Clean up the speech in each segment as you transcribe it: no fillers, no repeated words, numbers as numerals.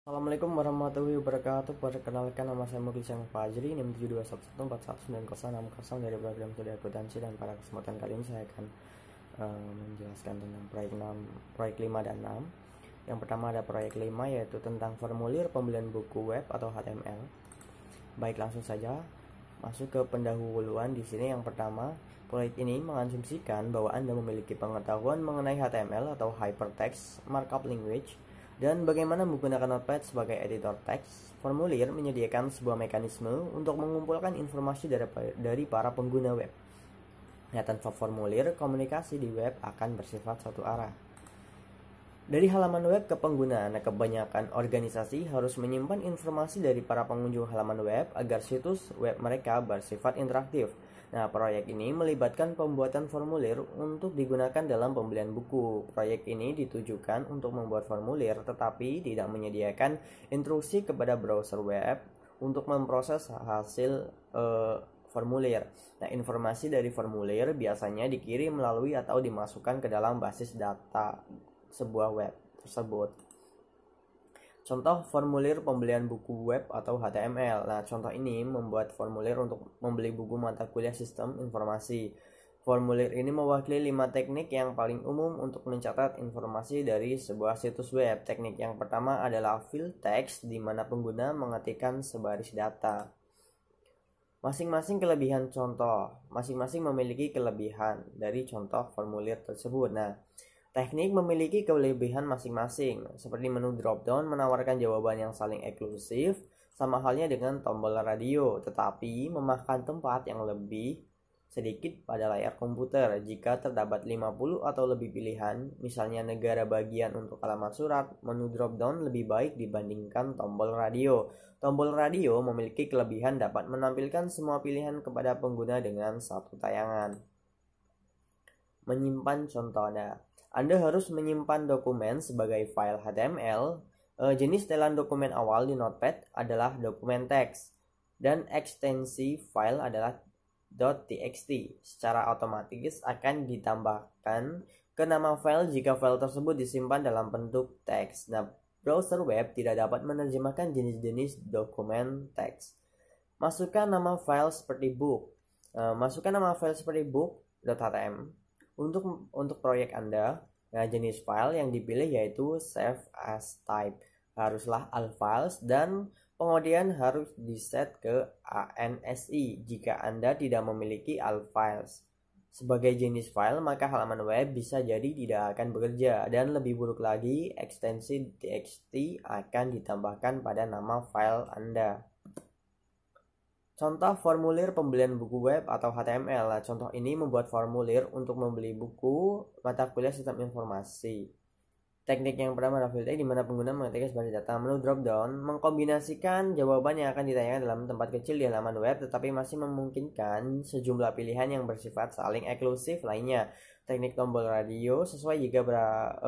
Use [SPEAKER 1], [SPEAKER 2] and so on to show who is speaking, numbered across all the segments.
[SPEAKER 1] Assalamualaikum warahmatullahi wabarakatuh. Perkenalkan, nama saya Mukhlisan Fajri, NIM 7211419660 dari program studi akuntansi, dan pada kesempatan kali ini saya akan menjelaskan tentang proyek 5 dan 6. Yang pertama ada proyek 5, yaitu tentang formulir pembelian buku web atau HTML. Baik, langsung saja masuk ke pendahuluan. Di sini yang pertama, proyek ini mengasumsikan bahwa Anda memiliki pengetahuan mengenai HTML atau Hypertext Markup Language dan bagaimana menggunakan Notepad sebagai editor teks. Formulir menyediakan sebuah mekanisme untuk mengumpulkan informasi dari para pengguna web. Nah, tanpa formulir, komunikasi di web akan bersifat satu arah. Dari halaman web ke pengguna, kebanyakan organisasi harus menyimpan informasi dari para pengunjung halaman web agar situs web mereka bersifat interaktif. Nah, proyek ini melibatkan pembuatan formulir untuk digunakan dalam pembelian buku. Proyek ini ditujukan untuk membuat formulir, tetapi tidak menyediakan instruksi kepada browser web untuk memproses hasil formulir. Nah, informasi dari formulir biasanya dikirim melalui atau dimasukkan ke dalam basis data sebuah web tersebut. Contoh formulir pembelian buku web atau HTML. Nah, contoh ini membuat formulir untuk membeli buku mata kuliah sistem informasi. Formulir ini mewakili 5 teknik yang paling umum untuk mencatat informasi dari sebuah situs web. Teknik yang pertama adalah fill text, di mana pengguna mengetikkan sebaris data. Masing-masing memiliki kelebihan dari contoh formulir tersebut. Nah, teknik memiliki kelebihan masing-masing, seperti menu drop-down menawarkan jawaban yang saling eksklusif, sama halnya dengan tombol radio, tetapi memakan tempat yang lebih sedikit pada layar komputer. Jika terdapat 50 atau lebih pilihan, misalnya negara bagian untuk alamat surat, menu drop-down lebih baik dibandingkan tombol radio. Tombol radio memiliki kelebihan dapat menampilkan semua pilihan kepada pengguna dengan satu tayangan. Menyimpan contohnya. Anda harus menyimpan dokumen sebagai file HTML. Jenis setelan dokumen awal di Notepad adalah dokumen teks, dan ekstensi file adalah .txt. Secara otomatis akan ditambahkan ke nama file jika file tersebut disimpan dalam bentuk teks. Nah, browser web tidak dapat menerjemahkan jenis-jenis dokumen teks. Masukkan nama file seperti book.htm. Untuk proyek Anda, jenis file yang dipilih yaitu save as type. Haruslah all files, dan kemudian harus diset ke ANSI jika Anda tidak memiliki all files. Sebagai jenis file, maka halaman web bisa jadi tidak akan bekerja, dan lebih buruk lagi, ekstensi txt akan ditambahkan pada nama file Anda. Contoh formulir pembelian buku web atau HTML. Nah, contoh ini membuat formulir untuk membeli buku mata kuliah sistem informasi. Teknik yang pertama adalah fill text, di mana pengguna mengetikkan sebagai data. Menu drop down mengkombinasikan jawaban yang akan ditayangkan dalam tempat kecil di halaman web, tetapi masih memungkinkan sejumlah pilihan yang bersifat saling eksklusif lainnya. Teknik tombol radio sesuai jika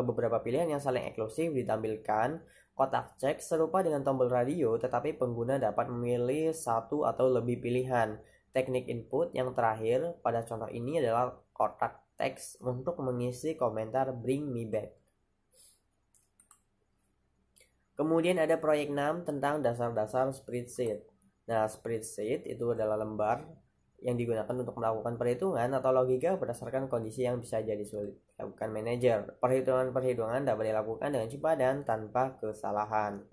[SPEAKER 1] beberapa pilihan yang saling eksklusif ditampilkan. Kotak cek serupa dengan tombol radio, tetapi pengguna dapat memilih satu atau lebih pilihan. Teknik input yang terakhir pada contoh ini adalah kotak teks untuk mengisi komentar bring me back. Kemudian ada proyek 6 tentang dasar-dasar spreadsheet. Nah, spreadsheet itu adalah lembar yang digunakan untuk melakukan perhitungan atau logika berdasarkan kondisi yang bisa jadi sulit dilakukan manajer. Perhitungan dapat dilakukan dengan cepat dan tanpa kesalahan.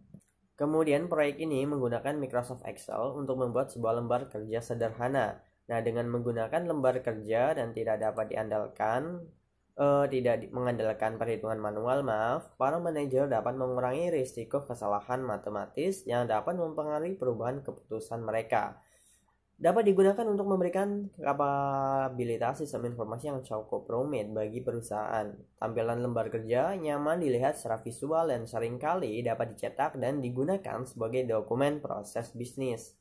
[SPEAKER 1] Kemudian proyek ini menggunakan Microsoft Excel untuk membuat sebuah lembar kerja sederhana. Nah, dengan menggunakan lembar kerja dan tidak mengandalkan perhitungan manual, para manajer dapat mengurangi risiko kesalahan matematis yang dapat mempengaruhi perubahan keputusan mereka. Dapat digunakan untuk memberikan kapabilitas sistem informasi yang cukup rumit bagi perusahaan. Tampilan lembar kerja nyaman dilihat secara visual dan seringkali dapat dicetak dan digunakan sebagai dokumen proses bisnis.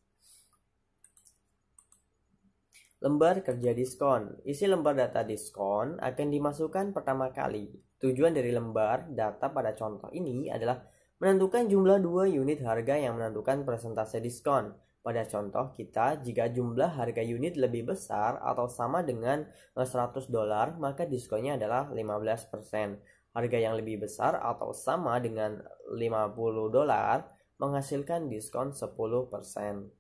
[SPEAKER 1] Lembar kerja diskon. Isi lembar data diskon akan dimasukkan pertama kali. Tujuan dari lembar data pada contoh ini adalah menentukan jumlah 2 unit harga yang menentukan persentase diskon. Pada contoh kita, jika jumlah harga unit lebih besar atau sama dengan $100, maka diskonnya adalah 15%. Harga yang lebih besar atau sama dengan $50 menghasilkan diskon 10%.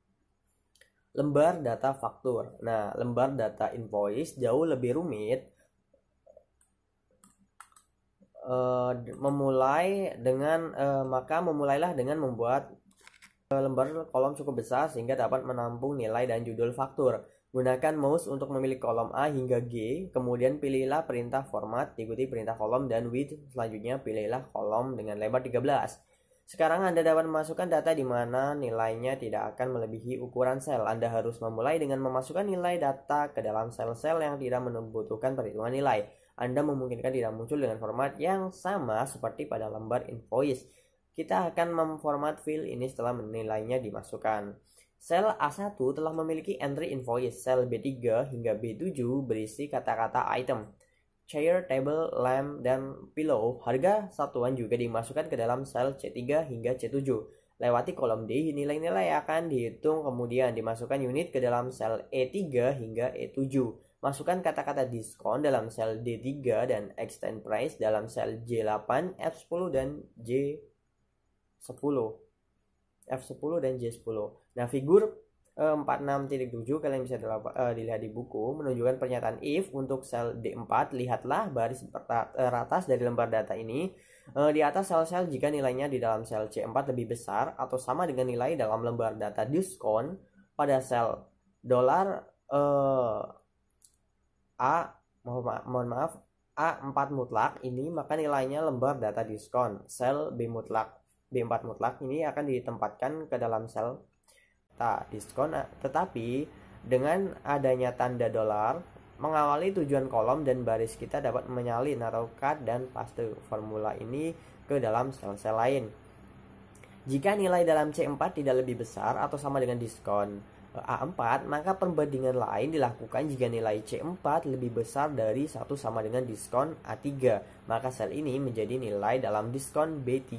[SPEAKER 1] Lembar data faktur. Nah, lembar data invoice jauh lebih rumit. Maka memulailah dengan membuat lembar kolom cukup besar sehingga dapat menampung nilai dan judul faktur. Gunakan mouse untuk memilih kolom A hingga G, kemudian pilihlah perintah format, diikuti perintah kolom dan width. Selanjutnya pilihlah kolom dengan lebar 13. Sekarang Anda dapat memasukkan data di mana nilainya tidak akan melebihi ukuran sel. Anda harus memulai dengan memasukkan nilai data ke dalam sel-sel yang tidak membutuhkan perhitungan nilai. Anda memungkinkan tidak muncul dengan format yang sama seperti pada lembar invoice. Kita akan memformat file ini setelah nilainya dimasukkan. Sel A1 telah memiliki entry invoice. Sel B3 hingga B7 berisi kata-kata item, chair, table, lamp, dan pillow. Harga satuan juga dimasukkan ke dalam sel C3 hingga C7. Lewati kolom D, nilai-nilai akan dihitung kemudian dimasukkan unit ke dalam sel E3 hingga E7. Masukkan kata-kata diskon dalam sel D3 dan extend price dalam sel J8, F10, dan J10. F10 dan J10. Nah, figur 46.7 kalian bisa dilihat di buku menunjukkan pernyataan if untuk sel D4. Lihatlah baris teratas dari lembar data ini. Di atas sel-sel jika nilainya di dalam sel C4 lebih besar atau sama dengan nilai dalam lembar data diskon pada sel A4 mutlak ini, maka nilainya lembar data diskon. Sel B4 mutlak ini akan ditempatkan ke dalam sel diskon, tetapi dengan adanya tanda dolar mengawali tujuan kolom dan baris, kita dapat menyalin atau cut dan paste formula ini ke dalam sel-sel lain. Jika nilai dalam C4 tidak lebih besar atau sama dengan diskon A4, maka perbandingan lain dilakukan. Jika nilai C4 lebih besar dari 1 sama dengan diskon A3, maka sel ini menjadi nilai dalam diskon B3.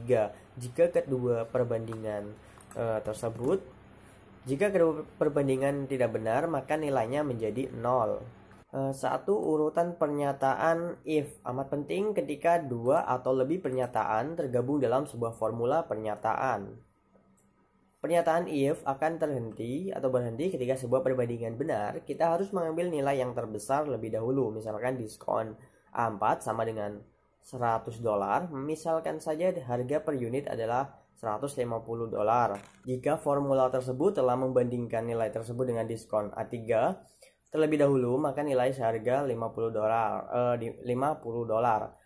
[SPEAKER 1] Jika kedua perbandingan Jika kedua perbandingan tidak benar, maka nilainya menjadi 0. Satu, urutan pernyataan if. Amat penting ketika dua atau lebih pernyataan tergabung dalam sebuah formula pernyataan. Pernyataan if akan berhenti ketika sebuah perbandingan benar. Kita harus mengambil nilai yang terbesar lebih dahulu. Misalkan diskon A4 sama dengan $100. Misalkan saja harga per unit adalah $150. Jika formula tersebut telah membandingkan nilai tersebut dengan diskon A3 terlebih dahulu, maka nilai seharga $50.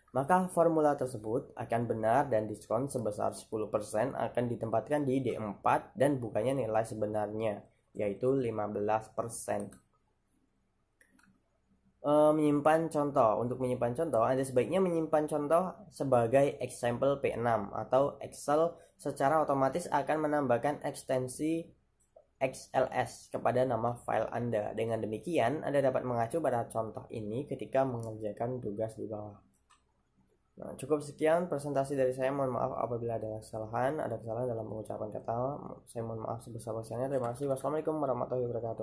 [SPEAKER 1] Maka formula tersebut akan benar dan diskon sebesar 10% akan ditempatkan di D4 dan bukannya nilai sebenarnya, yaitu 15%. Menyimpan contoh. Untuk menyimpan contoh, Anda sebaiknya menyimpan contoh sebagai example P6 atau Excel secara otomatis akan menambahkan ekstensi XLS kepada nama file Anda. Dengan demikian, Anda dapat mengacu pada contoh ini ketika mengerjakan tugas di bawah. Nah, cukup sekian presentasi dari saya. Mohon maaf apabila ada kesalahan dalam pengucapan kata. Saya mohon maaf sebesar-besarnya. Terima kasih. Wassalamualaikum warahmatullahi wabarakatuh.